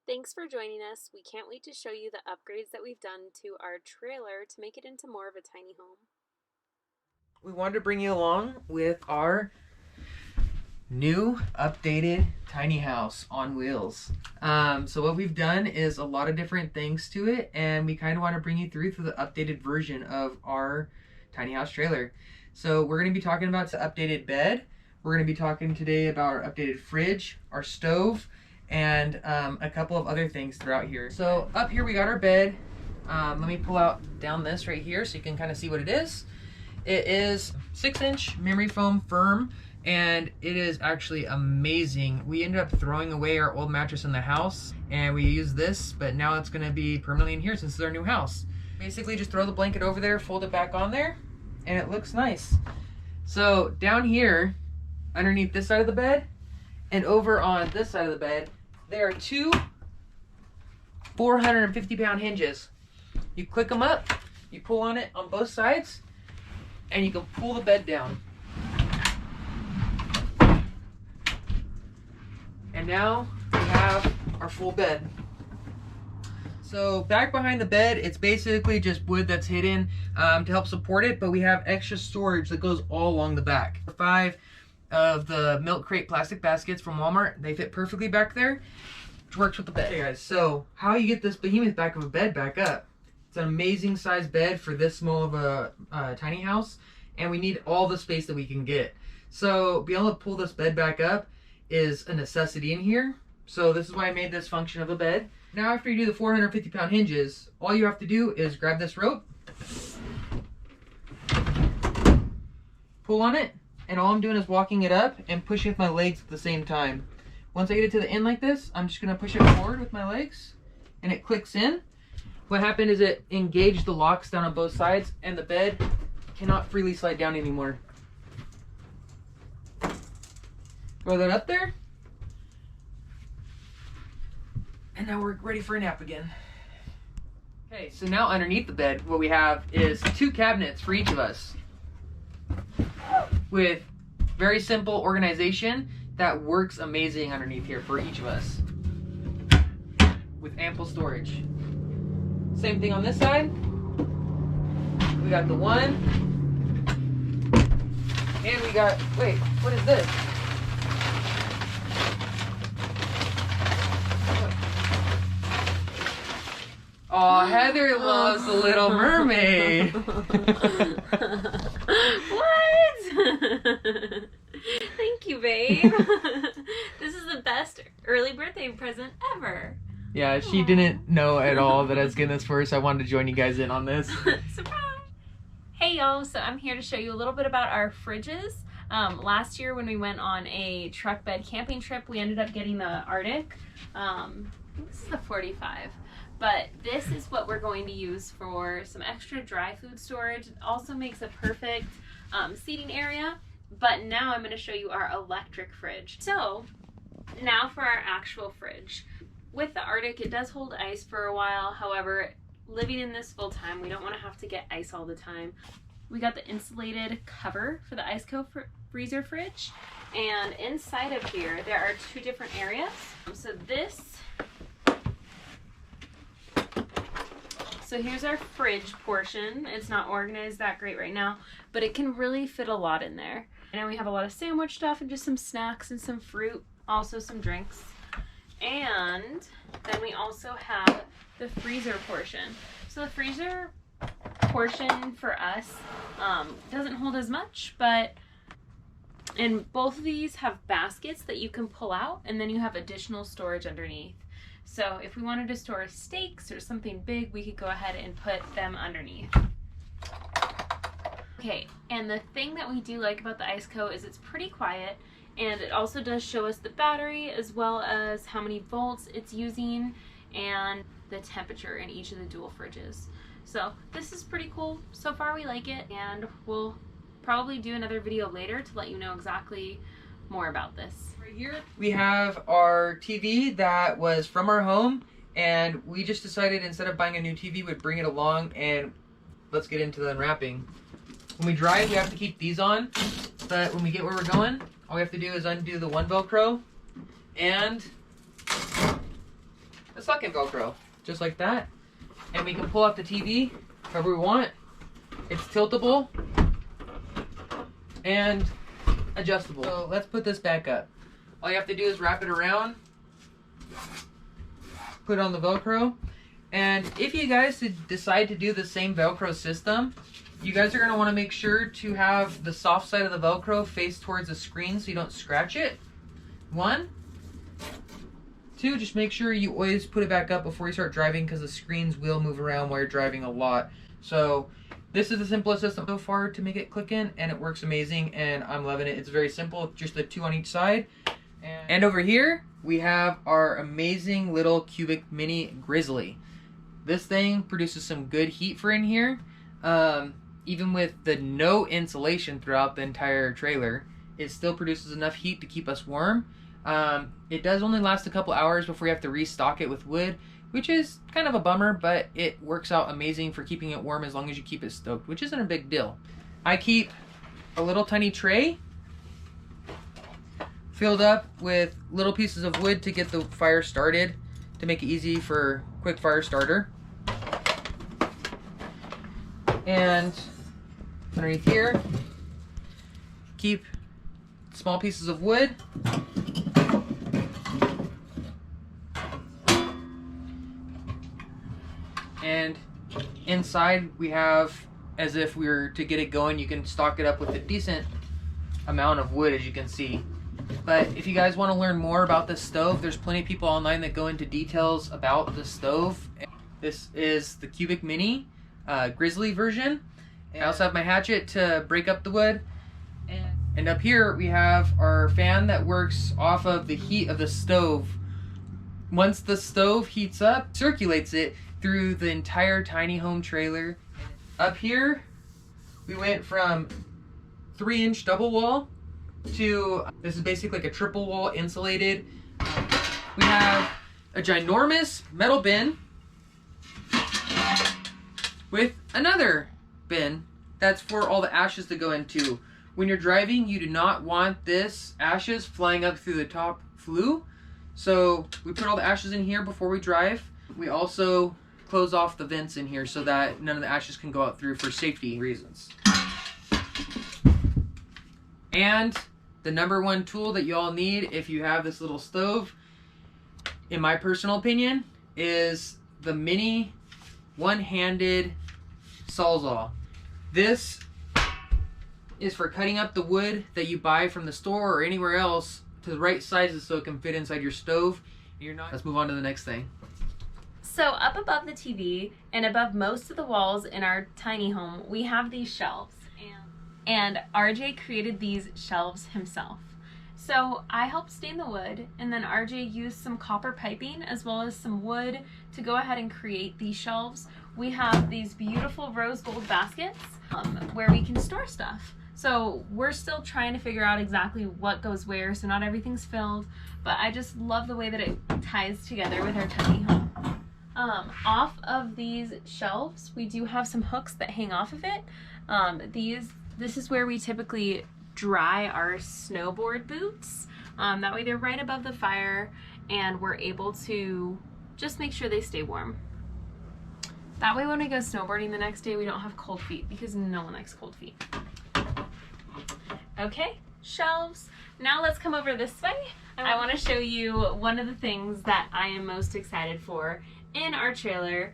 Thanks for joining us. We can't wait to show you the upgrades that we've done to our trailer to make it into more of a tiny home. We wanted to bring you along with our new updated tiny house on wheels. So what we've done is a lot of different things to it, and we kind of want to bring you through the updated version of our tiny house trailer. So we're going to be talking about the updated bed. We're going to be talking today about our updated fridge, our stove, and a couple of other things throughout here. So up here we got our bed. Let me pull out down this right here so you can kind of see what it is. It is 6-inch memory foam firm, and it is actually amazing. We ended up throwing away our old mattress in the house, and we use this, but now it's gonna be permanently in here since it's our new house. Basically just throw the blanket over there, fold it back on there, and it looks nice. So down here, underneath this side of the bed, and over on this side of the bed, there are two 450-pound hinges. You click them up, you pull on it on both sides, and you can pull the bed down. And now we have our full bed. So back behind the bed, it's basically just wood that's hidden to help support it, but we have extra storage that goes all along the back. 5 of the milk crate plastic baskets from Walmart, they fit perfectly back there, which works with the bed. Hey guys, so how you get this behemoth back of a bed back up? It's an amazing size bed for this small of a tiny house, and we need all the space that we can get. So being able to pull this bed back up is a necessity in here. So this is why I made this function of a bed. Now after you do the 450-pound hinges, all you have to do is grab this rope, pull on it, and all I'm doing is walking it up and pushing with my legs at the same time. Once I get it to the end like this, I'm just gonna push it forward with my legs, and it clicks in. What happened is it engaged the locks down on both sides, and the bed cannot freely slide down anymore. Throw that up there, and now we're ready for a nap again. Okay, so now underneath the bed, what we have is 2 cabinets for each of us, with very simple organization that works amazing underneath here for each of us, with ample storage. Same thing on this side. We got the one, and we got, wait, what is this? Aw, Heather loves The Little Mermaid. What? Thank you, babe. This is the best early birthday present ever. Yeah, she didn't know at all that I was getting this for her, so I wanted to join you guys in on this. Surprise! Hey y'all, so I'm here to show you a little bit about our fridges. Last year when we went on a truck bed camping trip, we ended up getting the Arctic. This is the 45. But this is what we're going to use for some extra dry food storage. It also makes a perfect seating area. But now I'm going to show you our electric fridge. So now for our actual fridge. With the Arctic, it does hold ice for a while. However, living in this full time, we don't want to have to get ice all the time. We got the insulated cover for the Iceco freezer fridge. And inside of here, there are 2 different areas. So here's our fridge portion. It's not organized that great right now, but it can really fit a lot in there. And then we have a lot of sandwich stuff and just some snacks and some fruit, also some drinks. And then we also have the freezer portion. So the freezer portion for us doesn't hold as much, and both of these have baskets that you can pull out, and then you have additional storage underneath. So if we wanted to store steaks or something big, we could go ahead and put them underneath. Okay, and the thing that we do like about the Iceco is it's pretty quiet, and it also does show us the battery as well as how many volts it's using and the temperature in each of the dual fridges. So this is pretty cool. So far we like it, and we'll probably do another video later to let you know exactly more about this. Right here we have our TV that was from our home, and we just decided instead of buying a new TV, we'd bring it along, and let's get into the unwrapping. When we drive, we have to keep these on, but when we get where we're going, all we have to do is undo the one Velcro, and second Velcro, just like that. And we can pull out the TV however we want. It's tiltable and adjustable. So let's put this back up. All you have to do is wrap it around, put it on the Velcro. And if you guys decide to do the same Velcro system, you guys are going to want to make sure to have the soft side of the Velcro face towards the screen so you don't scratch it. 1, 2, just make sure you always put it back up before you start driving, because the screens will move around while you're driving a lot. So this is the simplest system so far to make it click in, and it works amazing, and I'm loving it. It's very simple, just the 2 on each side. And over here, we have our amazing little Cubic Mini Grizzly. This thing produces some good heat for in here. Even with the no insulation throughout the entire trailer, it still produces enough heat to keep us warm. It does only last a couple hours before you have to restock it with wood, which is kind of a bummer, but it works out amazing for keeping it warm as long as you keep it stoked, which isn't a big deal. I keep a little tiny tray filled up with little pieces of wood to get the fire started, to make it easy for quick fire starter. And underneath here, keep small pieces of wood. And inside we have, as if we were to get it going, you can stock it up with a decent amount of wood, as you can see. But if you guys want to learn more about this stove, there's plenty of people online that go into details about the stove. This is the Cubic Mini Grizzly version. I also have my hatchet to break up the wood. And up here we have our fan that works off of the heat of the stove. Once the stove heats up, circulates it through the entire tiny home trailer. Up here, we went from 3-inch double wall to, this is basically like a triple wall insulated. We have a ginormous metal bin with another bin that's for all the ashes to go into. When you're driving, you do not want this ashes flying up through the top flue. So we put all the ashes in here before we drive. We also close off the vents in here so that none of the ashes can go out through for safety reasons. And the #1 tool that you all need if you have this little stove, in my personal opinion, is the mini one-handed Sawzall. This is for cutting up the wood that you buy from the store or anywhere else to the right sizes so it can fit inside your stove. Let's move on to the next thing. So up above the TV and above most of the walls in our tiny home, we have these shelves. And RJ created these shelves himself. So I helped stain the wood, and then RJ used some copper piping as well as some wood to go ahead and create these shelves. We have these beautiful rose gold baskets where we can store stuff. So we're still trying to figure out exactly what goes where, so not everything's filled, but I just love the way that it ties together with our tiny home. Off of these shelves, we do have some hooks that hang off of it. This is where we typically dry our snowboard boots. That way they're right above the fire and we're able to just make sure they stay warm. That way when we go snowboarding the next day, we don't have cold feet, because no one likes cold feet. Okay, shelves. Now let's come over this way. I want to show you one of the things that I am most excited for in our trailer.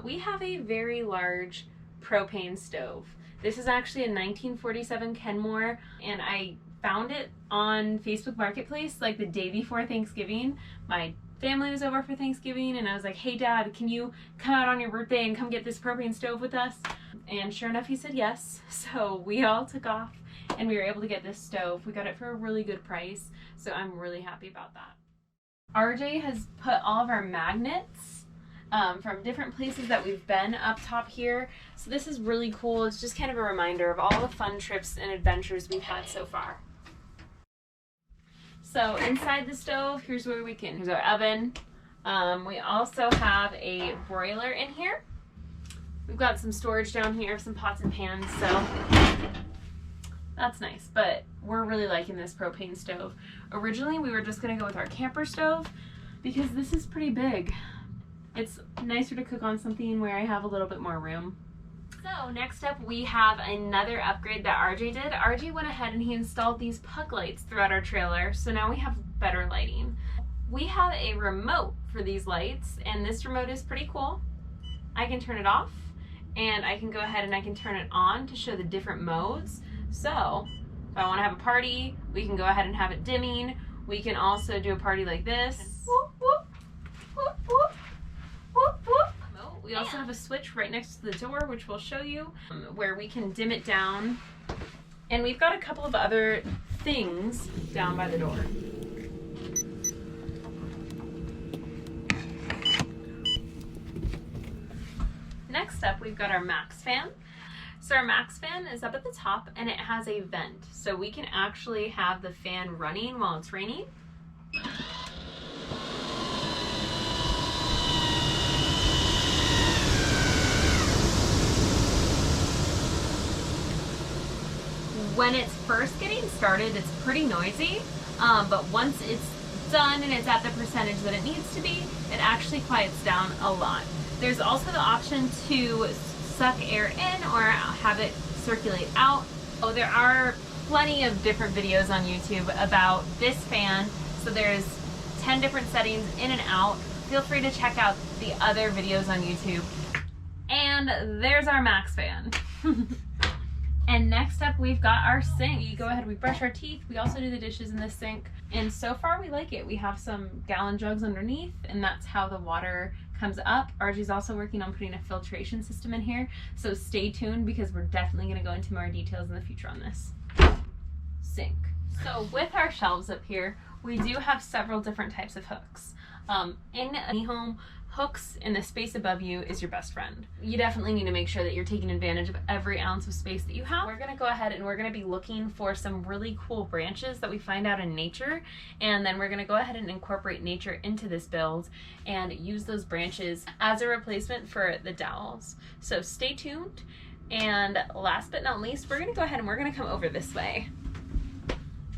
We have a very large propane stove. This is actually a 1947 Kenmore, and I found it on Facebook Marketplace like the day before Thanksgiving. My family was over for Thanksgiving, and I was like, hey Dad, can you come out on your birthday and come get this propane stove with us? And sure enough, he said yes. So we all took off and we were able to get this stove. We got it for a really good price, so I'm really happy about that. RJ has put all of our magnets from different places that we've been up top here. So this is really cool. It's just kind of a reminder of all the fun trips and adventures we've had so far. So inside the stove, here's our oven. We also have a broiler in here. We've got some storage down here, some pots and pans, so that's nice. But we're really liking this propane stove. Originally, we were just gonna go with our camper stove because this is pretty big. It's nicer to cook on something where I have a little bit more room. So next up we have another upgrade that RJ did. RJ went ahead and he installed these pug lights throughout our trailer, so now we have better lighting. We have a remote for these lights, and this remote is pretty cool. I can turn it off, and I can go ahead and I can turn it on to show the different modes. So if I want to have a party, we can go ahead and have it dimming. We can also do a party like this. Whoop, whoop, whoop, whoop, whoop, whoop. We also have a switch right next to the door, which we'll show you, where we can dim it down. And we've got a couple of other things down by the door. Next up, we've got our Max fan. So our Max fan is up at the top and it has a vent. So we can actually have the fan running while it's raining. When it's first getting started, it's pretty noisy, but once it's done and it's at the percentage that it needs to be, it actually quiets down a lot. There's also the option to suck air in or have it circulate out. Oh, there are plenty of different videos on YouTube about this fan. So there's 10 different settings in and out. Feel free to check out the other videos on YouTube. And there's our Max fan. And next up, we've got our sink. We go ahead, we brush our teeth. We also do the dishes in this sink. And so far we like it. We have some gallon jugs underneath, and that's how the water comes up. RG's also working on putting a filtration system in here. So stay tuned because we're definitely gonna go into more details in the future on this. Sink. So with our shelves up here, we do have several different types of hooks. In any home, hooks in the space above you is your best friend. You definitely need to make sure that you're taking advantage of every ounce of space that you have. We're gonna go ahead and we're gonna be looking for some really cool branches that we find out in nature, and then we're gonna go ahead and incorporate nature into this build and use those branches as a replacement for the dowels. So stay tuned, and last but not least, we're gonna go ahead and we're gonna come over this way.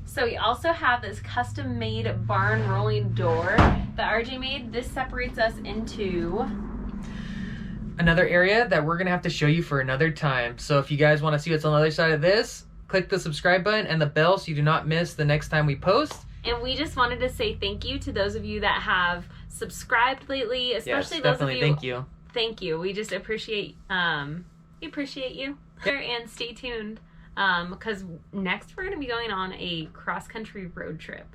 So we also have this custom made barn rolling door that RJ made. This separates us into another area that we're gonna have to show you for another time. So if you guys want to see what's on the other side of this, click the subscribe button and the bell so you do not miss the next time we post. And we just wanted to say thank you to those of you that have subscribed lately, especially yes, those definitely. of you. Thank you. Thank you. We just appreciate you. And stay tuned. Because next we're going to be going on a cross-country road trip.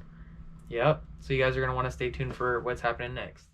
Yep. So you guys are going to want to stay tuned for what's happening next.